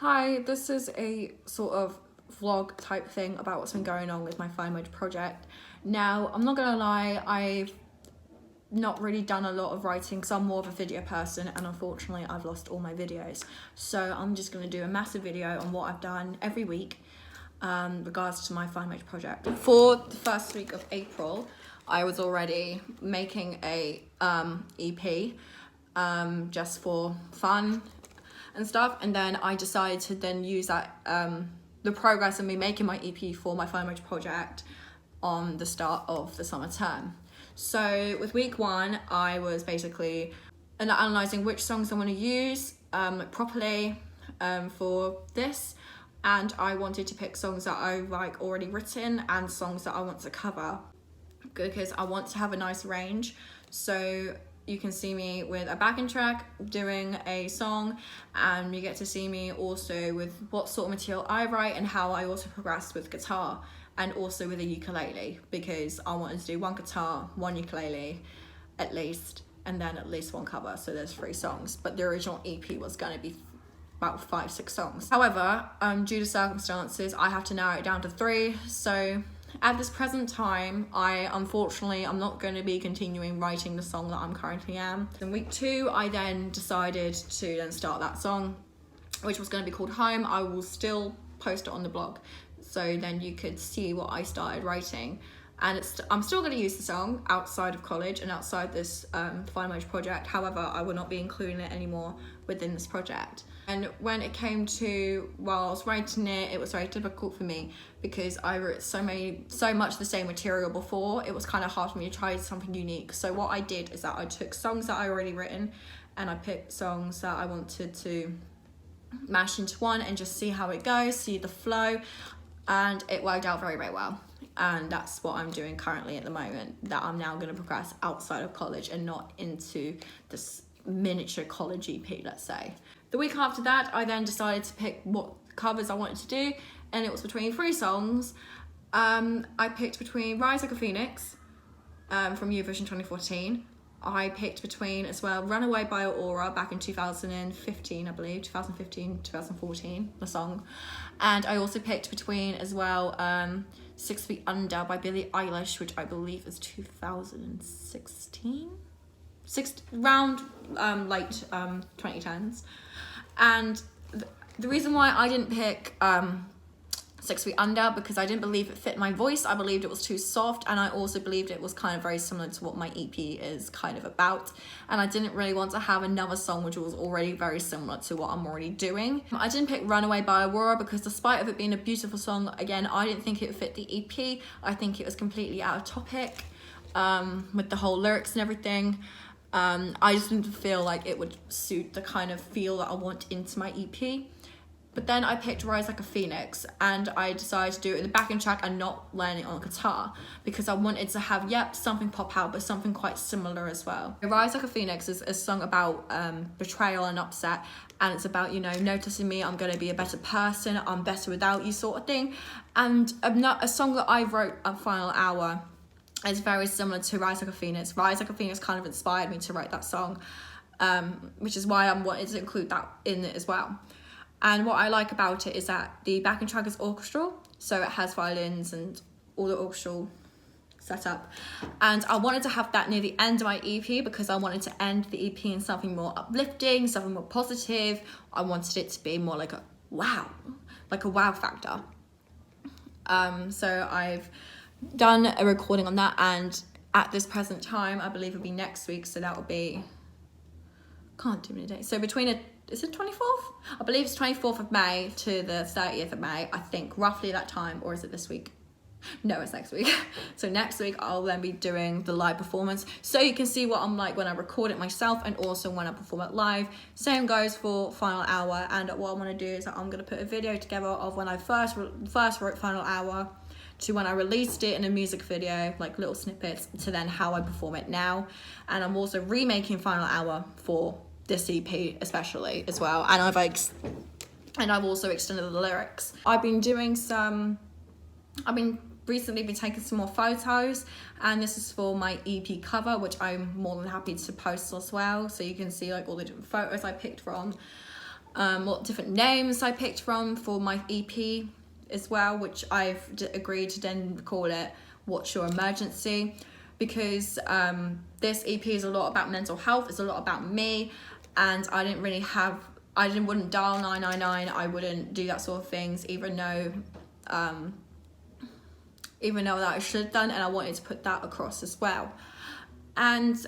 Hi, this is a sort of vlog type thing about what's been going on with my Fine Mode project. Now, I'm not gonna lie, I've not really done a lot of writing because I'm more of a video person, and unfortunately I've lost all my videos. So I'm just gonna do a massive video on what I've done every week regards to my Fine Mode project. For the first week of April, I was already making a EP just for fun and stuff, and then I decided to then use that the progress of me making my EP for my Fine Mode project on the start of the summer term. So with week one, I was basically analysing which songs I want to use properly for this, and I wanted to pick songs that I've already written and songs that I want to cover because I want to have a nice range. So you can see me with a backing track doing a song, and you get to see me also with what sort of material I write and how I also progress with guitar and also with a ukulele, because I wanted to do one guitar, one ukulele at least, and then at least one cover, so there's 3 songs. But the original EP was going to be about 5-6 songs. However, due to circumstances, I have to narrow it down to 3. So at this present time, unfortunately I'm not going to be continuing writing the song that I'm currently am. In week 2, I then decided to then start that song, which was going to be called Home. I will still post it on the blog, so then you could see what I started writing. And I'm still going to use the song outside of college and outside this Fine Mode project. However, I will not be including it anymore within this project. And when it came to, while I was writing it, it was very difficult for me because I wrote so much the same material before. It was kind of hard for me to try something unique. So what I did is that I took songs that I already written and I picked songs that I wanted to mash into one and just see how it goes, see the flow, and it worked out very, very well. And that's what I'm doing currently at the moment, that I'm now going to progress outside of college and not into this miniature college EP, let's say. The week after that, I then decided to pick what covers I wanted to do, and it was between 3 songs. I picked between Rise Like a Phoenix from Eurovision 2014. I picked between as well Runaway by Aurora back in 2015, I believe, 2014, the song. And I also picked between as well 6 Feet Under by Billie Eilish, which I believe is 2016? Around late 2010s. And the reason why I didn't pick 6 Feet Under, because I didn't believe it fit my voice. I believed it was too soft, and I also believed it was kind of very similar to what my EP is kind of about, and I didn't really want to have another song which was already very similar to what I'm already doing. I didn't pick Runaway by Aurora because despite of it being a beautiful song, again, I didn't think it would fit the EP. I think it was completely out of topic with the whole lyrics and everything. I just didn't feel like it would suit the kind of feel that I want into my EP. But then I picked Rise Like a Phoenix, and I decided to do it with the backing track and not learn it on guitar because I wanted to have, something pop out, but something quite similar as well. Rise Like a Phoenix is a song about betrayal and upset, and it's about, noticing me, I'm going to be a better person, I'm better without you sort of thing. And a song that I wrote at Final Hour is very similar to Rise Like a Phoenix. Rise Like a Phoenix kind of inspired me to write that song, which is why I wanted to include that in it as well. And what I like about it is that the backing track is orchestral, so it has violins and all the orchestral setup. And I wanted to have that near the end of my EP because I wanted to end the EP in something more uplifting, something more positive. I wanted it to be more like a wow factor. So I've done a recording on that, and at this present time, I believe it'll be next week, so that will be, can't do many days. So is it 24th? I believe it's 24th of May to the 30th of May, I think, roughly that time. Or is it this week? No, it's next week. So next week, I'll then be doing the live performance. So you can see what I'm like when I record it myself and also when I perform it live. Same goes for Final Hour. And what I want to do is that I'm going to put a video together of when I first wrote Final Hour to when I released it in a music video, like little snippets, to then how I perform it now. And I'm also remaking Final Hour for this EP especially as well, and I've also extended the lyrics. I've recently been taking some more photos, and this is for my EP cover, which I'm more than happy to post as well, so you can see all the different photos I picked from. what different names I picked from for my EP as well, which I've agreed to then call it What's Your Emergency, because this EP is a lot about mental health, it's a lot about me, and I wouldn't dial 999, I wouldn't do that sort of things, even though that I should have done, and I wanted to put that across as well. And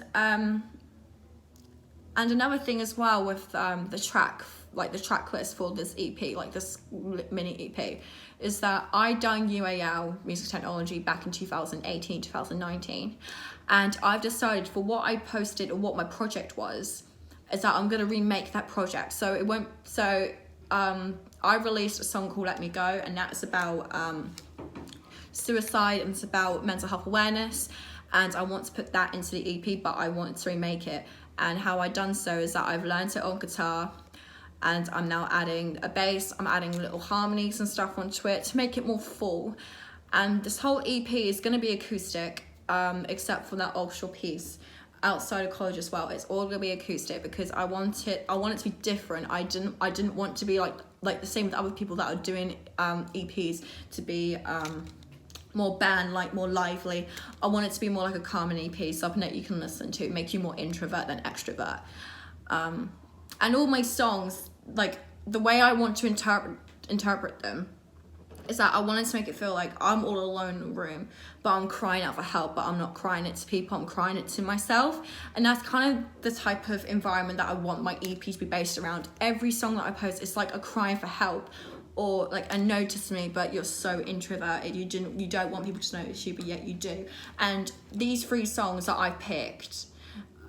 another thing as well with the track list for this EP, like this mini EP, is that I done UAL music technology back in 2018, 2019, and I've decided for what I posted or what my project was, is that I'm gonna remake that project. I released a song called Let Me Go, and that's about suicide, and it's about mental health awareness, and I want to put that into the EP, but I want to remake it. And how I done so is that I've learned it on guitar, and I'm now adding a bass, I'm adding little harmonies and stuff onto it to make it more full. And this whole EP is going to be acoustic, except for that offshore piece outside of college as well. It's all going to be acoustic because I want it to be different. I didn't want to be like the same with other people that are doing EPs, to be more band, like more lively. I want it to be more like a calming EP, something that you can listen to, make you more introvert than extrovert. And all my songs, like the way I want to interpret them, is that I wanted to make it feel like I'm all alone in a room, but I'm crying out for help, but I'm not crying it to people, I'm crying it to myself. And that's kind of the type of environment that I want my EP to be based around. Every song that I post is like a crying for help, or like a notice me, but you're so introverted, you don't want people to notice you, but yet you do. And these 3 songs that I picked,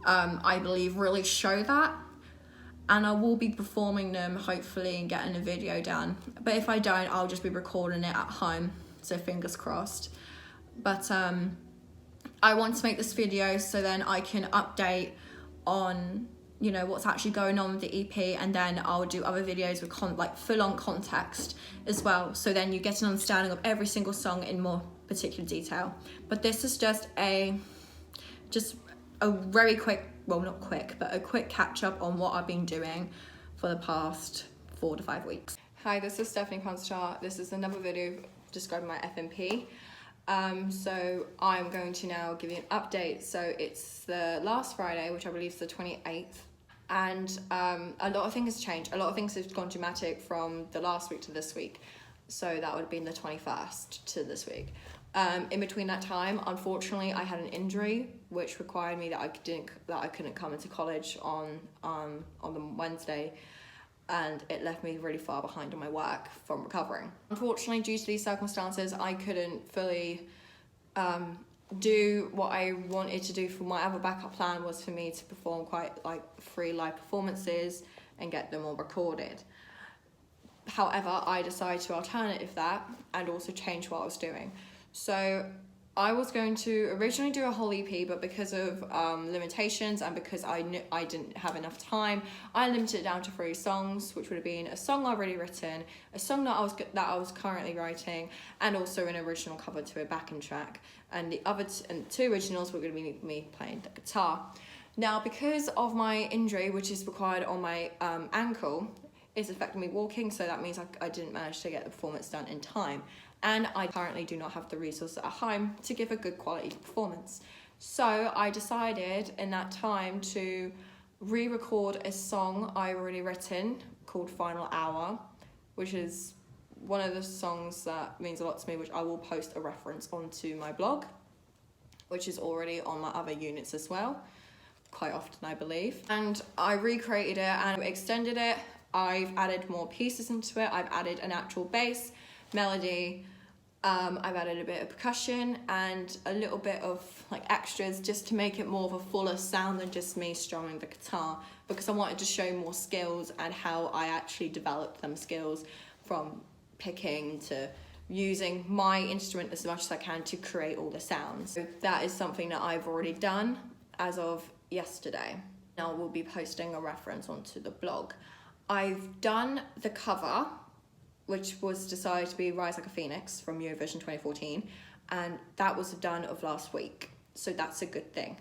I believe really show that. And I will be performing them hopefully and getting a video done. But if I don't, I'll just be recording it at home, so fingers crossed. But I want to make this video so then I can update on, you know, what's actually going on with the EP, and then I'll do other videos with full-on context as well, so then you get an understanding of every single song in more particular detail. But this is just a very quick, well, not quick, but a quick catch up on what I've been doing for the past 4 to 5 weeks. Hi, this is Stephanie Ponstar. This is another video describing my FMP. So I'm going to now give you an update. So it's the last Friday, which I believe is the 28th. And a lot of things have changed. A lot of things have gone dramatic from the last week to this week. So that would have been the 21st to this week. In between that time, unfortunately, I had an injury which required me that I couldn't come into college on the Wednesday, and it left me really far behind on my work from recovering. Unfortunately, due to these circumstances, I couldn't fully do what I wanted to do. For my other backup plan was for me to perform quite 3 live performances and get them all recorded. However, I decided to alternative that and also change what I was doing. So I was going to originally do a whole EP, but because of limitations and because I knew I didn't have enough time, I limited it down to 3 songs, which would have been a song I've already written, a song that I was currently writing, and also an original cover to a backing track. And the other 2 originals were going to be me playing the guitar. Now, because of my injury, which is required on my ankle, it's affecting me walking, so that means I didn't manage to get the performance done in time. And I currently do not have the resources at home to give a good quality performance. So I decided in that time to re-record a song I already written called Final Hour, which is one of the songs that means a lot to me, which I will post a reference onto my blog, which is already on my other units as well, quite often I believe. And I recreated it and extended it. I've added more pieces into it. I've added an actual bass, melody, I've added a bit of percussion and a little bit of extras just to make it more of a fuller sound than just me strumming the guitar, because I wanted to show more skills and how I actually developed them skills, from picking to using my instrument as much as I can to create all the sounds. So that is something that I've already done as of yesterday. Now we'll be posting a reference onto the blog. I've done the cover, which was decided to be Rise Like a Phoenix from Eurovision 2014, and that was done of last week, so that's a good thing.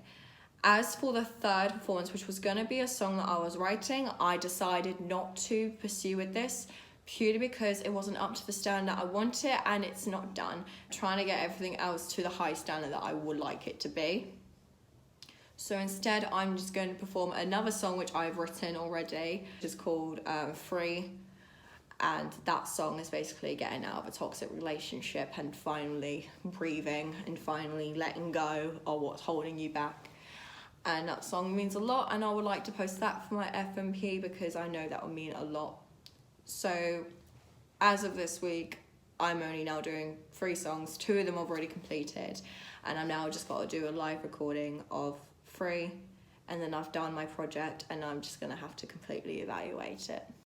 As for the third performance, which was going to be a song that I was writing, I decided not to pursue with this purely because it wasn't up to the standard I wanted, and it's not done. I'm trying to get everything else to the high standard that I would like it to be. So instead, I'm just going to perform another song which I've written already, which is called Free. And that song is basically getting out of a toxic relationship and finally breathing and finally letting go of what's holding you back. And that song means a lot, and I would like to post that for my FMP because I know that will mean a lot. So as of this week, I'm only now doing 3 songs. 2 of them I've already completed, and I'm now just got to do a live recording of 3, and then I've done my project, and I'm just going to have to completely evaluate it.